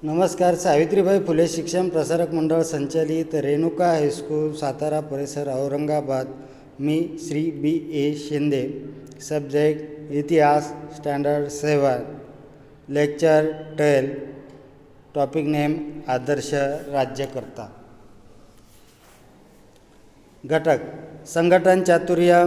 नमस्कार. सावित्रीबाई फुले शिक्षण प्रसारक मंडळ संचालित रेणुका हायस्कूल सातारा परिसर औरंगाबाद. मी श्री बी ए शिंदे. सब्जेक्ट इतिहास, स्टँडर्ड 7, लेक्चर 12. टॉपिक नेम आदर्श राज्यकर्ता. घटक: संघटन चातुर्य,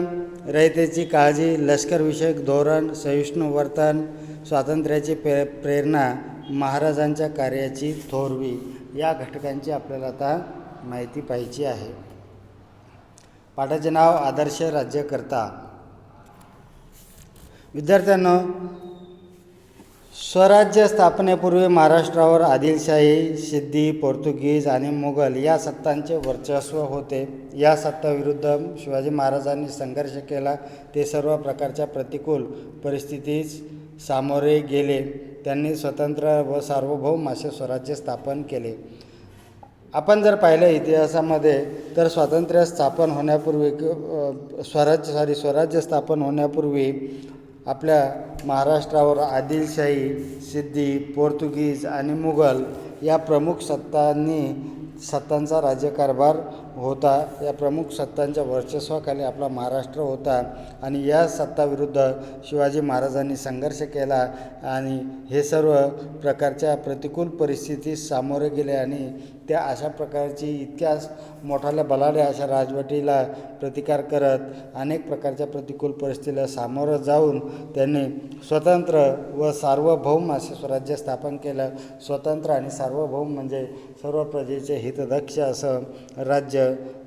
रयतेची काळजी, लष्करविषयक धोरण, सहिष्णु वर्तन, स्वातंत्र्याची प्रेरणा, महाराजांच्या कार्याची थोरवी. या घटकांची आपल्याला आता माहिती पाहिजे आहे. पाठाचे नाव आदर्श राज्यकर्ता. विद्यार्थ्यांनो, स्वराज्य स्थापनेपूर्वी महाराष्ट्रावर आदिलशाही, सिद्धी, पोर्तुगीज आणि मुघल या सत्तांचे वर्चस्व होते. या सत्ताविरुद्ध शिवाजी महाराजांनी संघर्ष केला. ते सर्व प्रकारच्या प्रतिकूल परिस्थितीस सामोरे गेले. त्यांनी स्वतंत्र व सार्वभौम असे स्वराज्य स्थापन केले. आपण जर पाहिलं इतिहासामध्ये तर स्वराज्य स्थापन होण्यापूर्वी आपल्या महाराष्ट्रावर आदिलशाही, सिद्धी, पोर्तुगीज आणि मुघल या प्रमुख सत्तांचा राज्यकारभार होता. या प्रमुख सत्तांच्या वर्चस्वाखाली आपला महाराष्ट्र होता आणि या सत्ताविरुद्ध शिवाजी महाराजांनी संघर्ष केला आणि हे सर्व प्रकारच्या प्रतिकूल परिस्थितीस सामोरे गेले आणि त्या अशा प्रकारची इतक्या मोठाल्या बलाढ्या अशा राजवटीला प्रतिकार करत अनेक प्रकारच्या प्रतिकूल परिस्थितीला सामोरं जाऊन त्यांनी स्वतंत्र व सार्वभौम असे स्वराज्य स्थापन केलं. स्वतंत्र आणि सार्वभौम म्हणजे सर्व प्रजेचे हितदक्ष असं राज्य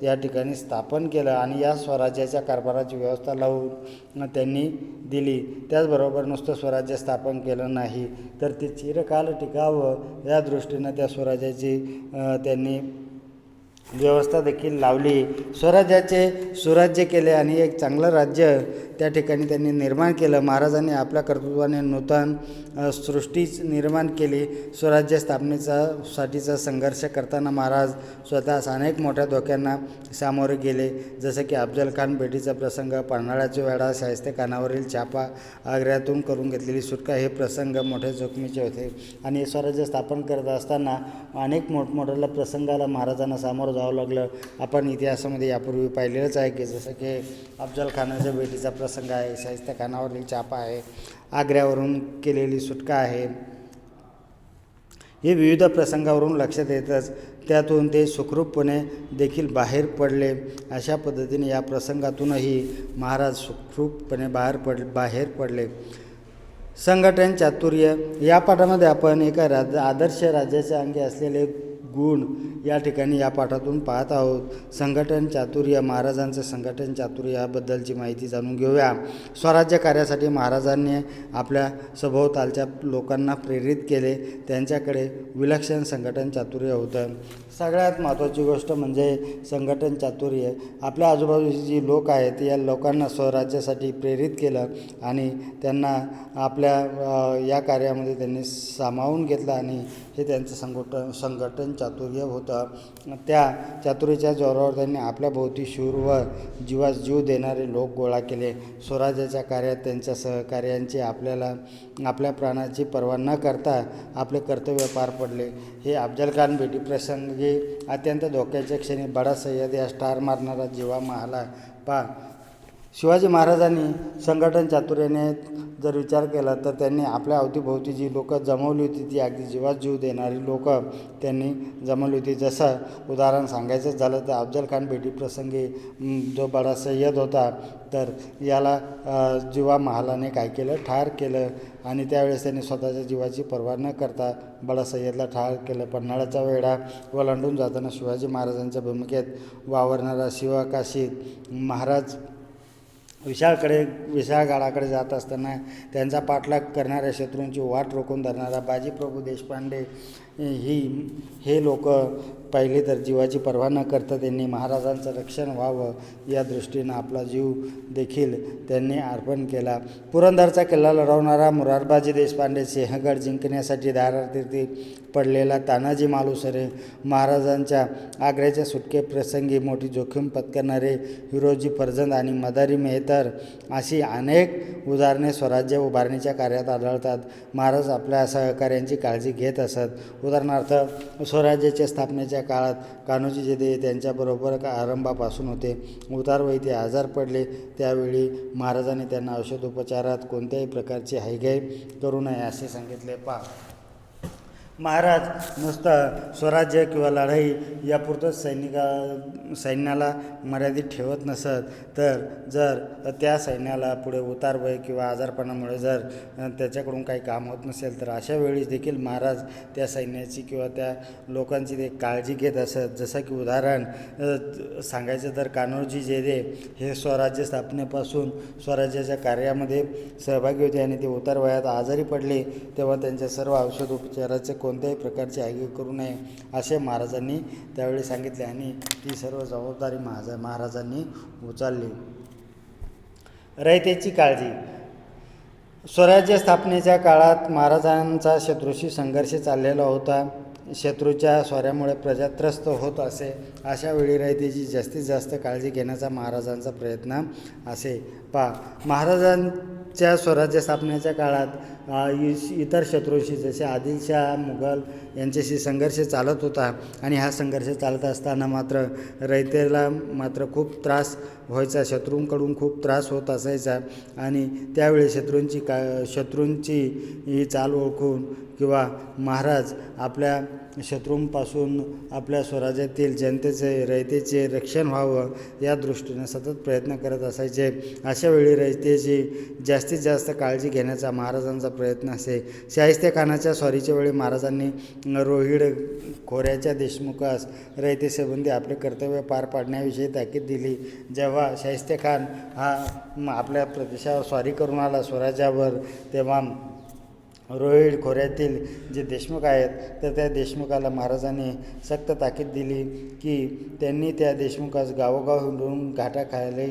या ठिकाणी स्थापन केलं आणि या स्वराज्याच्या कारभाराची व्यवस्था लावून त्यांनी दिली. त्याचबरोबर नुसतं स्वराज्य स्थापन केलं नाही तर ते चिरकाल टिकावं या दृष्टीनं त्या स्वराज्याची त्यांनी व्यवस्था देखील लावली. स्वराज्याचे सुराज्य केले आणि एक चांगलं राज्य त्या ठिकाणी त्यांनी निर्माण केलं. महाराजांनी आपल्या कर्तृत्वाने नूतन सृष्टीच निर्माण केली. स्वराज्य साठीचा संघर्ष करताना महाराज स्वतःच अनेक मोठ्या धोक्यांना सामोरे गेले. जसं की अफजल खान भेटीचा प्रसंग, पन्हाळ्याचा वेढा, शाहिस्तेखानावरील छापा, आग्र्यातून करून घेतलेली सुटका हे प्रसंग मोठ्या जोखमीचे होते. आणि स्वराज्य स्थापन करत असताना अनेक मोठमोठ्या प्रसंगाला महाराजांना सामोरं जावं लागलं. आपण इतिहासामध्ये यापूर्वी पाहिलेलंच आहे की जसं की अफजल खानाच्या भेटीचा प्रसंग आहे, शाहिस्तेखानावरील छापा आहे, आग्र्यावरून केलेली सुटका आहे. हे विविध प्रसंगावरून लक्षात येतच. त्यातून ते सुखरूपपणे देखील बाहेर पडले. अशा पद्धतीने या प्रसंगातूनही महाराज सुखरूपपणे बाहेर पडले. संघटन चातुर्य. या पाठामध्ये आपण एका आदर्श राज्याच्या अंगी असलेले गुण या ठिकाणी या पाठातून पाहत आहोत. संघटन चातुर्य. महाराजांचं संघटन चातुर्य याबद्दलची माहिती जाणून घेऊया. स्वराज्य कार्यासाठी महाराजांनी आपल्या सभोवतालच्या लोकांना प्रेरित केले. त्यांच्याकडे विलक्षण संघटन चातुर्य होतं. सगळ्यात महत्त्वाची गोष्ट म्हणजे संघटन चातुर्य. आपल्या आजूबाजूची जी लोक आहेत या लोकांना स्वराज्यासाठी प्रेरित केलं आणि त्यांना आपल्या या कार्यामध्ये त्यांनी सामावून घेतलं आणि हे त्यांचं संघटन चातुर्य होतं. त्या चातुर्याच्या जोरावर त्यांनी आपल्या भोवती शूर व जीवास जीव देणारे लोक गोळा केले. स्वराज्याच्या कार्यात त्यांच्या सहकार्यांची आपल्या प्राणाची पर्वा न करता आपले कर्तव्य पार पडले. हे अफजल खान भेटी प्रसंगी अत्यंत धोक्याच्या क्षणी बडा सय्यद या ठार मारणारा जीवा महाला शिवाजी महाराजांनी संघटन चातुर्याने जर विचार केला तर त्यांनी आपल्या अवतीभोवती जी लोकं जमवली होती ती अगदी जीवात जीव देणारी लोकं त्यांनी जमवली होती. जसं उदाहरण सांगायचं झालं तर अफजल खान भेटी प्रसंगी जो बडा सय्यद होता तर याला जीवा महालाने काय केलं, ठार केलं आणि त्यावेळेस त्यांनी स्वतःच्या जीवाची पर्वा न करता बडा सय्यदला ठार केलं. पन्हाळ्याचा वेढा ओलांडून जाताना शिवाजी महाराजांच्या भूमिकेत वावरणारा शिवकाशीत महाराज विशाळ गडाकडे जात असताना त्यांचा पाठलाग करणाऱ्या शत्रूंची वाट रोखून धरणारा बाजीप्रभू देशपांडे हे लोक पाहिले तर जीवाची पर्वा न करता त्यांनी महाराजांचं रक्षण व्हावं या दृष्टीनं आपला जीव देखील त्यांनी अर्पण केला. पुरंदरचा किल्ला लढवणारा मोरारबाजी देशपांडे, सिंहगड जिंकण्यासाठी दारातीर्थी पडलेला तानाजी मालुसरे, महाराजांच्या आग्र्याच्या सुटकेप्रसंगी मोठी जोखीम पत्करणारे हिरोजी फर्जंद आणि मदारी मेहता तर अशी अनेक उदाहरणे स्वराज्य उभारणीच्या कार्यात आढळतात. महाराज आपल्या सहकाऱ्यांची काळजी घेत असत. उदाहरणार्थ स्वराज्याच्या स्थापनेच्या काळात कान्होजी जेधे त्यांच्याबरोबर आरंभापासून होते. उतारवयी ते आजार पडले त्यावेळी महाराजांनी त्यांना औषधोपचारात कोणत्याही प्रकारची हयगय करू नये असे सांगितले. महाराज नुसतं स्वराज्य किंवा लढाई यापुरतंच सैन्याला मर्यादित ठेवत नसत, तर जर त्या सैन्याला पुढे उतारवय किंवा आजारपणामुळे जर त्याच्याकडून काही काम होत नसेल तर अशा वेळी देखील महाराज त्या सैन्याची किंवा त्या लोकांची ते काळजी घेत असत. जसं की उदाहरण सांगायचं तर कान्होजी जेधे हे स्वराज्य स्थापनेपासून स्वराज्याच्या कार्यामध्ये सहभागी होते आणि ते उतारवयात आजारी पडले तेव्हा त्यांच्या सर्व औषधोपचाराचे कोणत्याही प्रकारची हयगय करू नये असे महाराजांनी त्यावेळी सांगितले आणि ती सर्व जबाबदारी महाराजांनी उचलली. रयतेची काळजी. स्वराज्य स्थापनेच्या काळात महाराजांचा शत्रूशी संघर्ष चाललेला होता. शत्रूच्या स्वाऱ्यामुळे प्रजा त्रस्त होत असे. अशा वेळी रयतेची जास्तीत जास्त काळजी घेण्याचा महाराजांचा प्रयत्न असे. महाराजांच्या स्वराज्य स्थापनेच्या काळात इतर शत्रूशी जसे आदिलशाह मुघल यांच्याशी संघर्ष चालत होता आणि हा संघर्ष चालत असताना मात्र रयतेला मात्र खूप त्रास व्हायचा. शत्रूंकडून खूप त्रास होत असायचा आणि त्यावेळी शत्रूंची ही चाल ओळखून किंवा महाराज आपल्या शत्रूंपासून आपल्या स्वराज्यातील जनतेचे रयतेचे रक्षण व्हावं या दृष्टीने सतत प्रयत्न करत असायचे. अशा वेळी रयतेची जास्तीत जास्त काळजी घेण्याचा महाराजांचा प्रयत्न असे. शाहिस्तेखानाच्या स्वारीच्या वेळी महाराजांनी रोहिड खोऱ्याच्या देशमुखास रयतेसंबंधी आपले कर्तव्य पार पाडण्याविषयी ताकीद दिली. जेव्हा शाहिस्तेखान हा आपल्या प्रदेशावर स्वारी करून आला स्वराज्यावर तेव्हा रोहिड खोऱ्यातील जे देशमुख आहेत तर त्या देशमुखाला महाराजांनी सक्त ताकीद दिली की त्यांनी त्या देशमुखास गावोगाव हिंडून घाटाखाली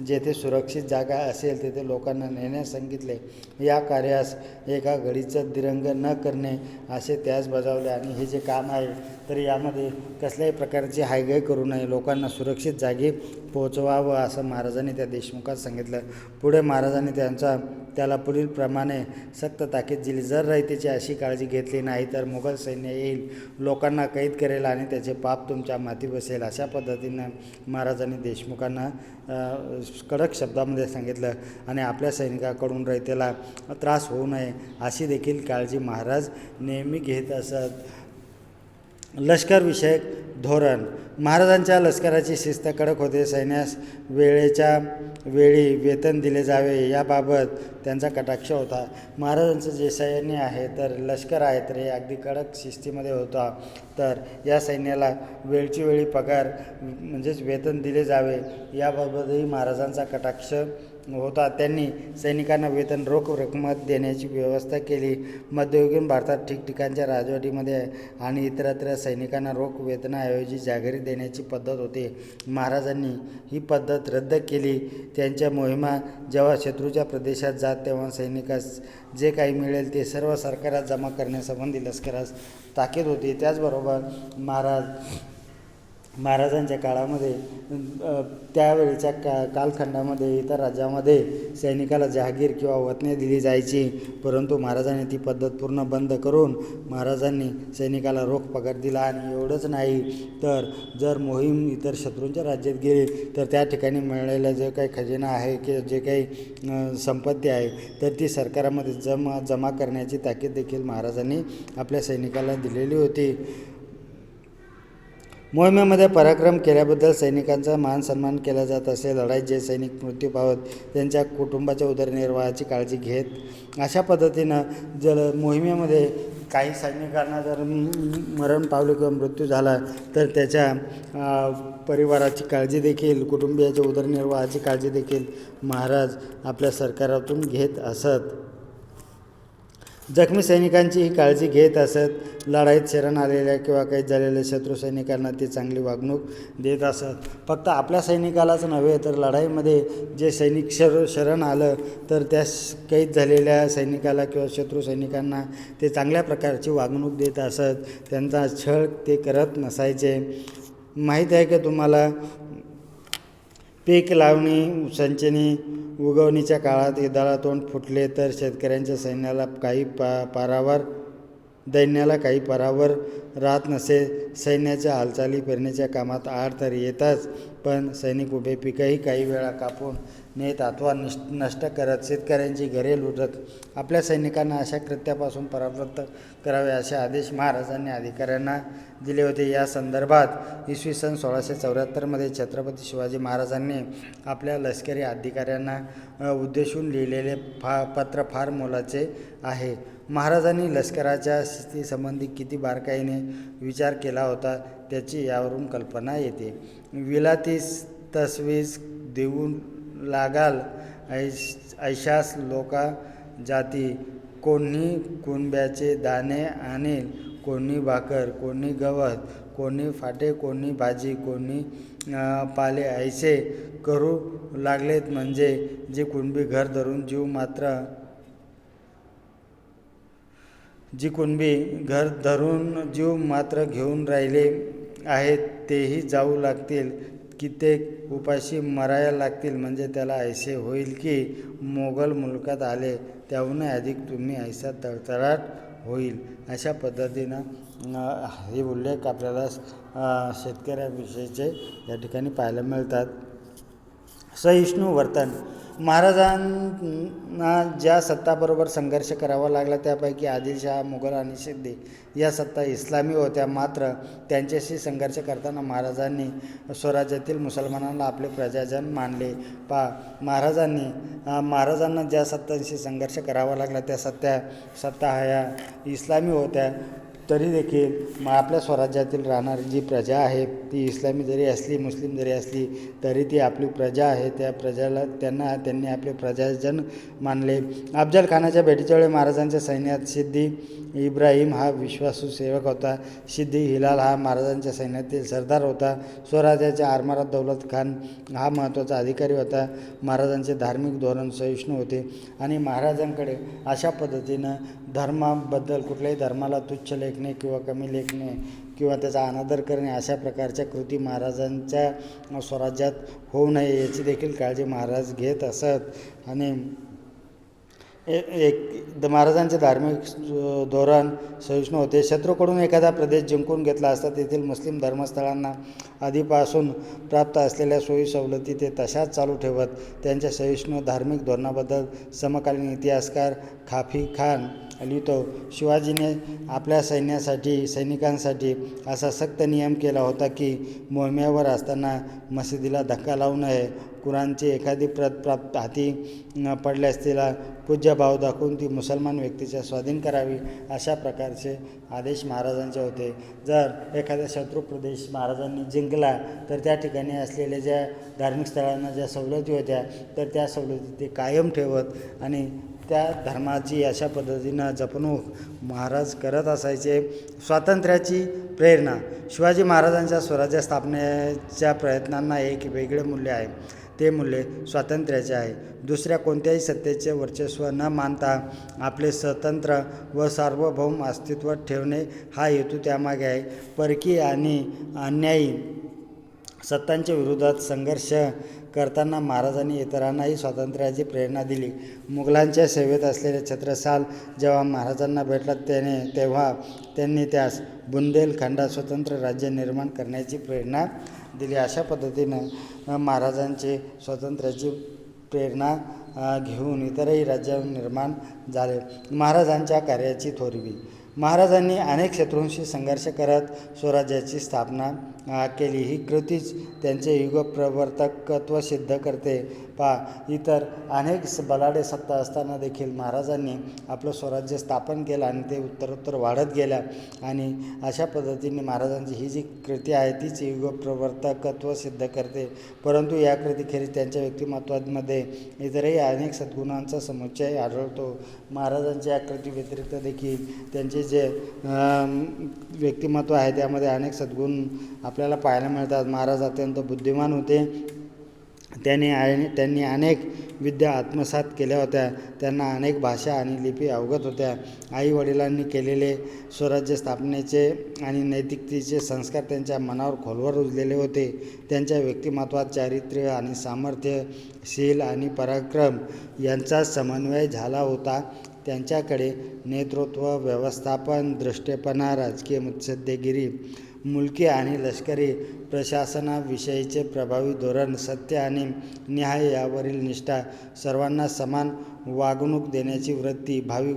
जेथे सुरक्षित जागा असेल तेथे लोकांना नेण्यास सांगितले. या कार्यास एका घडीचं दिरंग न करणे असे त्यास बजावले आणि हे जे काम आहे तर यामध्ये कसल्याही प्रकारची हयगय करू नये, लोकांना सुरक्षित जागी पोहोचवावं असं महाराजांनी त्या देशमुखात सांगितलं. पुढे महाराजांनी त्याला पुढील प्रमाणे सक्त ताकीद दिली. जर रयतेची अशी काळजी घेतली नाही तर मुघल सैन्य येईल, लोकांना कैद करेल आणि त्याचे पाप तुमच्या माथी बसेल. अशा पद्धतीनं महाराजांनी देशमुखांना कडक शब्दामध्ये सांगितलं आणि आपल्या सैनिकाकडून रयतेला त्रास होऊ नये अशी देखील काळजी महाराज नेहमी घेत असत. लष्करविषयक धोरण. महाराजांच्या लष्कराची शिस्त कडक होते. सैन्यास वेळेच्या वेळी वेतन दिले जावे याबाबत त्यांचा कटाक्ष होता. महाराजांचं जे सैन्य आहे तर लष्कर आहे तर हे अगदी कडक शिस्तीमध्ये होता. तर या सैन्याला वेळची वेळी पगार म्हणजेच वेतन दिले जावे याबाबतही महाराजांचा कटाक्ष होता. त्यांनी सैनिकांना वेतन रोख रकमेत देण्याची व्यवस्था केली. मध्ययुगीन भारतात ठिकठिकाणच्या राजवटीमध्ये आणि इतरत्र सैनिकांना रोख वेतनाऐवजी जागिरी देण्याची पद्धत होती. महाराजांनी ही पद्धत रद्द केली. त्यांच्या मोहिमा जेव्हा शत्रूच्या प्रदेशात जात तेव्हा सैनिकास जे काही मिळेल ते सर्व सरकारात जमा करण्यासंबंधी लष्करास ताकीद होती. त्याचबरोबर महाराजांच्या काळामध्ये त्यावेळेच्या कालखंडामध्ये इतर राज्यामध्ये सैनिकाला जहागीर किंवा वतने दिली जायची, परंतु महाराजांनी ती पद्धत पूर्ण बंद करून महाराजांनी सैनिकाला रोख पगार दिला. आणि एवढंच नाही तर जर मोहीम इतर शत्रूंच्या राज्यात गेली तर त्या ठिकाणी मिळालेला जे काही खजिना आहे की जे काही संपत्ती आहे तर ती सरकारामध्ये जमा करण्याची ताकीद देखील महाराजांनी आपल्या सैनिकाला दिलेली होती. मोहिमेमध्ये पराक्रम केल्याबद्दल सैनिकांचा मान सन्मान केला जात असे. लढाईत जे सैनिक मृत्यू पावत त्यांच्या कुटुंबाच्या उदरनिर्वाहाची काळजी घेत अशा पद्धतीनं मोहिमेमध्ये काही सैनिकांना जर मरण पावले किंवा मृत्यू झाला तर त्याच्या परिवाराची काळजी देखील, कुटुंबियाच्या उदरनिर्वाहाची काळजी देखील महाराज आपल्या सरकारातून घेत असत. जखमी सैनिकांची ही काळजी घेत असत. लढाईत शरण आलेल्या किंवा काही झालेल्या शत्रू सैनिकांना ते चांगली वागणूक देत असत. फक्त आपल्या सैनिकालाच नव्हे तर लढाईमध्ये जे सैनिक शरण आलं तर त्या कैद झालेल्या सैनिकाला किंवा शत्रू सैनिकांना ते चांगल्या प्रकारची वागणूक देत असत. त्यांचा छळ ते करत नसायचे. माहीत आहे की तुम्हाला पीक लावणी संचनी उगवणीच्या काळात युद्धाला तोंड फुटले तर शेतकऱ्यांच्या दैन्याला काही परावर राहत नसे. सैन्याच्या हालचाली पेरणीच्या कामात आड तर येताच, पण सैनिक उभे पिकंही काही वेळा कापून नेत अथवा नष्ट करत शेतकऱ्यांची घरे लुटत. आपल्या सैनिकांना अशा कृत्यापासून परावृत्त करावे असे आदेश महाराजांनी अधिकाऱ्यांना दिले होते. या संदर्भात इसवी सन 1674 छत्रपती शिवाजी महाराजांनी आपल्या लष्करी अधिकाऱ्यांना उद्देशून लिहिलेले पत्र फार मोलाचे आहे. महाराजांनी लष्कराच्या शिस्तीसंबंधी किती बारकाईने विचार केला होता त्याची यावरून कल्पना येते. विलातीस तसवीस देऊन लागाल ऐशास लोका जाती, कोणी कुणब्याचे दाणे आणेल, कोणी भाकर, कोणी गवत, कोणी फाटे, कोणी भाजी, कोणी पाले, ऐसे करू लागलेत म्हणजे जे कुणबी घर धरून जीव मात्र घेऊन राहिले आहेत तेही जाऊ लागतील. कित्येक उपाशी मरायला लागतील म्हणजे त्याला ऐसे होईल की मोगल मुलकात आले त्याहूनही अधिक तुम्ही ऐसा तळतळाट होईल. अशा पद्धतीनं हे उल्लेख आपल्याला शेतकऱ्याविषयीचे या ठिकाणी पाहायला मिळतात. सहिष्णू वर्तन. महाराजांना ज्या सत्ताबरोबर संघर्ष करावा लागला त्यापैकी आदिलशहा, मुघल आणि सिद्दी या सत्ता इस्लामी होत्या. मात्र त्यांच्याशी संघर्ष करताना महाराजांनी स्वराज्यातील मुसलमानांना आपले प्रजाजन मानले. महाराजांना ज्या सत्तांशी संघर्ष करावा लागला त्या सत्ता ह्या इस्लामी होत्या. तरी देखील आपल्या स्वराज्यातील राहणारी जी प्रजा आहे ती इस्लामी जरी असली, मुस्लिम जरी असली तरी ती आपली प्रजा आहे. त्या प्रजाला त्यांनी आपले प्रजाजन मानले. अफजल खानाच्या भेटीच्या वेळी महाराजांच्या सैन्यात सिद्दी इब्राहिम हा विश्वासू सेवक होता. सिद्दी हिलाल हा महाराजांच्या सैन्यातील सरदार होता. स्वराज्याच्या आरमारात दौलत खान हा महत्त्वाचा अधिकारी होता. महाराजांचे धार्मिक धोरण सहिष्णू होते आणि महाराजांकडे अशा पद्धतीनं धर्माबद्दल कुठल्याही धर्माला तुच्छ लेखणे किंवा कमी लेखणे किंवा त्याचा अनादर करणे अशा प्रकारच्या कृती महाराजांच्या स्वराज्यात होऊ नये याची देखील काळजी महाराज घेत असत. आणि महाराजांचे धार्मिक धोरण सहिष्णू होते. शत्रूकडून एखादा प्रदेश जिंकून घेतला असता तेथील मुस्लिम धर्मस्थळांना आधीपासून प्राप्त असलेल्या सोयी सवलती ते तशाच चालू ठेवत. त्यांच्या सहिष्णू धार्मिक धोरणाबद्दल समकालीन इतिहासकार खाफी खान लिहितो, शिवाजीने आपल्या सैनिकांसाठी असा सक्त नियम केला होता की मोहिमेवर असताना मशिदीला धक्का लावू नये. कुराणची एखादी प्रत हाती पडल्यास तिला पूज्य भाव दाखवून ती मुसलमान व्यक्तीच्या स्वाधीन करावी अशा प्रकारचे आदेश महाराजांचे होते. जर एखादा शत्रू प्रदेश महाराजांनी जिंकला तर त्या ठिकाणी असलेल्या ज्या धार्मिक स्थळांना ज्या सवलती होत्या तर त्या सवलती ते कायम ठेवत आणि त्या धर्माची अशा पद्धतीनं जपणूक महाराज करत असायचे. स्वातंत्र्याची प्रेरणा. शिवाजी महाराजांच्या स्वराज्य स्थापनेच्या प्रयत्नांना एक वेगळे मूल्य आहे. ते मूल्य स्वातंत्र्याचे आहे. दुसऱ्या कोणत्याही सत्तेचे वर्चस्व न मानता आपले स्वतंत्र व सार्वभौम अस्तित्व ठेवणे हा हेतू त्यामागे आहे. परकीय आणि अन्यायी सत्तांच्या विरोधात संघर्ष करताना महाराजांनी इतरांनाही स्वातंत्र्याची प्रेरणा दिली. मुघलांच्या सेवेत असलेले छत्रसाल जेव्हा महाराजांना भेटला तेव्हा त्यांनी त्यास बुंदेलखंडात स्वतंत्र राज्य निर्माण करण्याची प्रेरणा दिली. अशा पद्धतीनं महाराजांचे स्वातंत्र्याची प्रेरणा घेऊन इतरही राज्य निर्माण झाले. महाराजांच्या कार्याची थोरवी. महाराजांनी अनेक शत्रूंशी संघर्ष करत स्वराज्याची स्थापना केली. ही कृतीच त्यांचे युगप्रवर्तकत्व सिद्ध करते. इतर अनेक बलाढ्य सत्ता असताना देखील महाराजांनी आपलं स्वराज्य स्थापन केलं आणि ते उत्तरोत्तर वाढत गेल्या. आणि अशा पद्धतीने महाराजांची ही जी कृती आहे तीच युगप्रवर्तकत्व सिद्ध करते. परंतु या कृतीखेरीज त्यांच्या व्यक्तिमत्वामध्ये इतरही अनेक सद्गुणांचा समुच्चय आढळतो. महाराजांच्या या कृती व्यतिरिक्त देखील त्यांचे जे व्यक्तिमत्व आहे त्यामध्ये अनेक सद्गुण आपल्याला पाहायला मिळतात. महाराज अत्यंत बुद्धिमान होते. त्यांनी अनेक विद्या आत्मसात केल्या होत्या. त्यांना अनेक भाषा आणि लिपी अवगत होत्या. आईवडिलांनी केलेले स्वराज्य स्थापनेचे आणि नैतिकतेचे संस्कार त्यांच्या मनावर खोलवर रुजलेले होते. त्यांच्या व्यक्तिमत्वात चारित्र्य आणि सामर्थ्य, शील आणि पराक्रम यांचा समन्वय झाला होता. त्यांच्याकडे नेतृत्व, व्यवस्थापन, दृष्टेपणा, राजकीय मुत्सद्देगिरी, मुलकी आणि लष्करी प्रशासनाविषयीचे प्रभावी धोरण, सत्य आणि न्याय यावरील निष्ठा, सर्वांना समान वागणूक देण्याची वृत्ती, भावी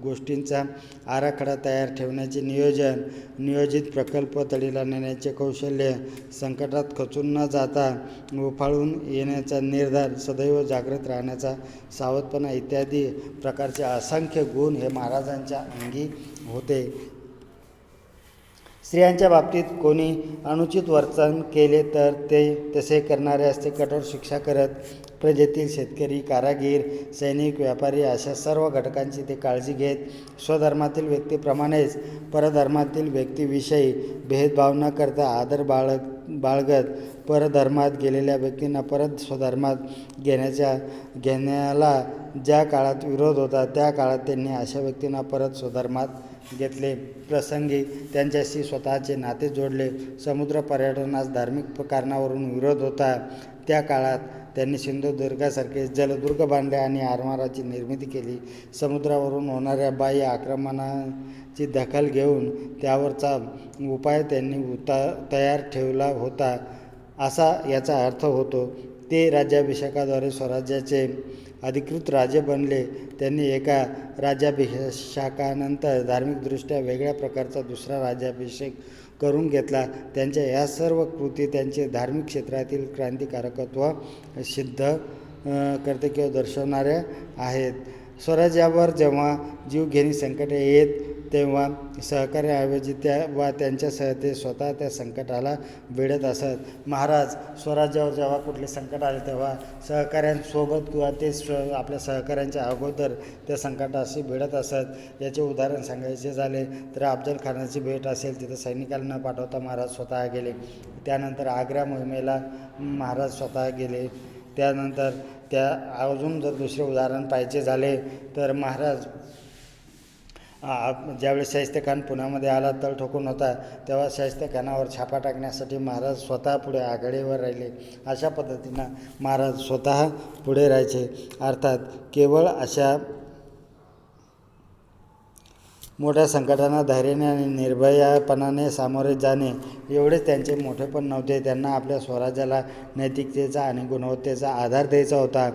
गोष्टींचा आराखडा तयार ठेवण्याचे नियोजन, नियोजित प्रकल्प तडीला नेण्याचे कौशल्य, संकटात खचून न जाता उफाळून येण्याचा निर्धार, सदैव जागृत राहण्याचा सावधपणा इत्यादी प्रकारचे असंख्य गुण हे महाराजांच्या अंगी होते. स्त्रियांच्या बाबतीत कोणी अनुचित वर्तन केले तर ते तसे करणाऱ्यास ते कठोर शिक्षा करत. प्रजेतील शेतकरी, कारागीर, सैनिक, व्यापारी अशा सर्व घटकांची ते काळजी घेत. स्वधर्मातील व्यक्तीप्रमाणेच परधर्मातील व्यक्तीविषयी भेदभाव न करता आदर बाळगत परधर्मात गेलेल्या व्यक्तींना परत स्वधर्मात घेण्याला ज्या काळात विरोध होता त्या काळात त्यांनी अशा व्यक्तींना परत स्वधर्मात घेतले. प्रसंगी त्यांच्याशी स्वतःचे नाते जोडले. समुद्र पर्यटनास धार्मिक कारणावरून विरोध होता त्या काळात त्यांनी सिंधुदुर्गासारखे जलदुर्ग बांधले आणि आरमाराची निर्मिती केली. समुद्रावरून होणाऱ्या बाह्य आक्रमणाची दखल घेऊन त्यावरचा उपाय त्यांनी तयार ठेवला होता असा याचा अर्थ होतो. ते राज्याभिषेकाद्वारे स्वराज्याचे अधिकृत राजे बनले. त्यांनी एका राज्याभिषेकानंतर धार्मिकदृष्ट्या वेगळ्या प्रकारचा दुसरा राज्याभिषेक करून घेतला. त्यांच्या या सर्व कृती त्यांचे धार्मिक क्षेत्रातील क्रांतिकारकत्व सिद्ध करते किंवा दर्शवणाऱ्या आहेत. स्वराज्यावर जेव्हा जीवघेणी संकटे येत तेव्हा सहकार्याऐवजी त्यांच्यासह ते स्वतः त्या संकटाला वेढत असत. महाराज स्वराज्यावर जेव्हा कुठले संकट आले तेव्हा सहकाऱ्यांसोबत किंवा ते आपल्या सहकाऱ्यांच्या अगोदर त्या संकटाशी भिडत असत. याचे उदाहरण सांगायचे झाले तर अफजल खानाची भेट असेल तिथं सैनिकांना न पाठवता महाराज स्वतः गेले. त्यानंतर आग्रा मोहिमेला महाराज स्वतः गेले. त्यानंतर अजून जर दुसरे उदाहरण पाहिजे झाले तर महाराज ज्यावेळेस शाहिस्तेखान पुण्यामध्ये आला, तळ ठोकून होता, तेव्हा शाहिस्तेखानावर छापा टाकण्यासाठी महाराज स्वतः पुढे आघाडीवर राहिले. अशा पद्धतीनं महाराज स्वतः पुढे राहायचे. अर्थात केवळ अशा मोठ्या संकटांना धैर्याने आणि निर्भयपणाने सामोरे जाणे एवढेच त्यांचे मोठेपण नव्हते. त्यांना आपल्या स्वराज्याला नैतिकतेचा आणि गुणवत्तेचा आधार द्यायचा होता.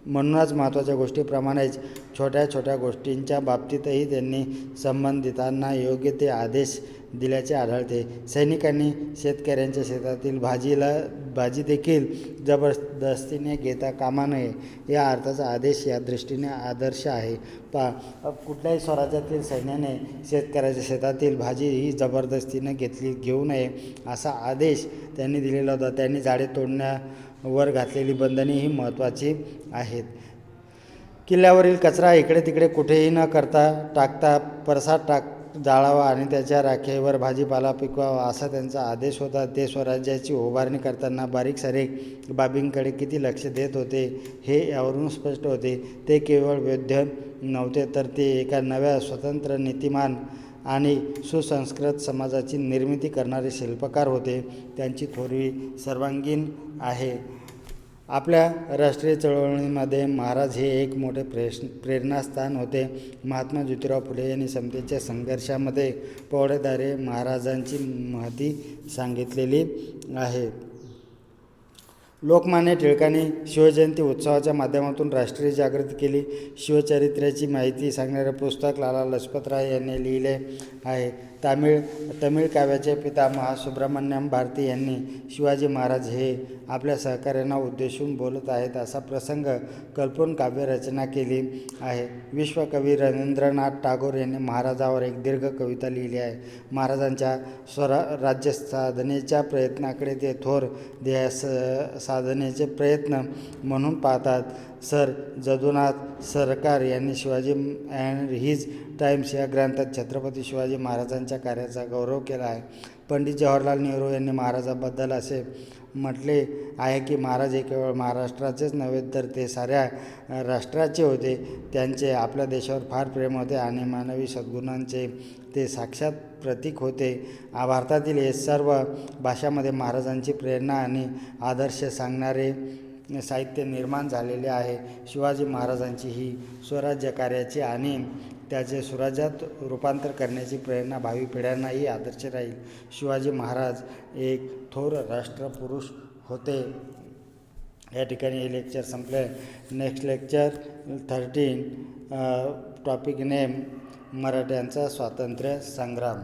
म्हणूनच महत्त्वाच्या गोष्टीप्रमाणेच छोट्या छोट्या गोष्टींच्या बाबतीतही त्यांनी संबंधितांना योग्य ते आदेश दिल्याचे आढळते. सैनिकांनी शेतकऱ्यांच्या शेतातील भाजी देखील जबरदस्तीने घेता कामा नये या अर्थाचा आदेश या दृष्टीने आदर्श आहे. कुठल्याही स्वराज्यातील सैन्याने शेतकऱ्याच्या शेतातील भाजी ही जबरदस्तीने घेऊ नये असा आदेश त्यांनी दिलेला होता. त्यांनी झाडे तोडण्यावर घातलेली बंधने ही महत्त्वाची आहेत. किल्ल्यावरील कचरा इकडे तिकडे कुठेही न टाकता परसात जाळावा आणि त्याच्या राखेवर भाजीपाला पिकवावा असा त्यांचा आदेश होता. ते स्वराज्याची उभारणी करताना बारीक सारीक बाबींकडे किती लक्ष देत होते हे यावरून स्पष्ट होते. ते केवळ योद्धे नव्हते तर ते एका नव्या स्वतंत्र, नीतिमान आणि सुसंस्कृत समाजाची निर्मिती करणारे शिल्पकार होते. त्यांची थोरवी सर्वांगीण आहे. आपल्या राष्ट्रीय चळवळीमध्ये महाराज हे एक मोठे प्रेरणास्थान होते. महात्मा ज्योतिराव फुले यांनी समतेच्या संघर्षामध्ये पवडेद्वारे महाराजांची महती सांगितलेली आहे. लोकमान्य टिळकांनी शिवजयंती उत्सवाच्या माध्यमातून राष्ट्रीय जागृती केली. शिवचरित्राची माहिती सांगणारे पुस्तक लाला लजपतराय यांनी लिहिले आहे. तमिळ काव्याचे पितामह सुब्रमण्यम भारती यांनी शिवाजी महाराज हे आपल्या सहकाऱ्यांना उद्देशून बोलत आहेत असा प्रसंग कल्पून काव्यरचना केली आहे. विश्वकवी रवींद्रनाथ टागोर यांनी महाराजावर एक दीर्घ कविता लिहिली आहे. महाराजांच्या राज्य साधनेच्या प्रयत्नाकडे ते थोर ध्येय साधनेचे प्रयत्न म्हणून पाहतात. सर जदुनाथ सरकार यांनी शिवाजी अँड हिज टाइम्स या ग्रंथात छत्रपती शिवाजी महाराजांच्या कार्याचा गौरव केला आहे. पंडित जवाहरलाल नेहरू यांनी महाराजांबद्दल असे म्हटले आहे की महाराज हे केवळ महाराष्ट्राचेच नव्हे तर ते साऱ्या राष्ट्राचे होते. त्यांचे आपल्या देशावर फार प्रेम होते आणि मानवी सद्गुणांचे ते साक्षात प्रतीक होते. भारतातील हे सर्व भाषांमध्ये महाराजांची प्रेरणा आणि आदर्श सांगणारे साहित्य निर्माण झालेले आहे. शिवाजी महाराजांची ही स्वराज्य कार्याची आणि त्याचे सुराज्यात रूपांतर करण्याची प्रेरणा भावी पिढ्यांनाही आदर्श राहील. शिवाजी महाराज एक थोर राष्ट्रपुरुष होते. या ठिकाणी हे लेक्चर संपले. नेक्स्ट लेक्चर 13 टॉपिक नेम मराठ्यांचा स्वातंत्र्य संग्राम.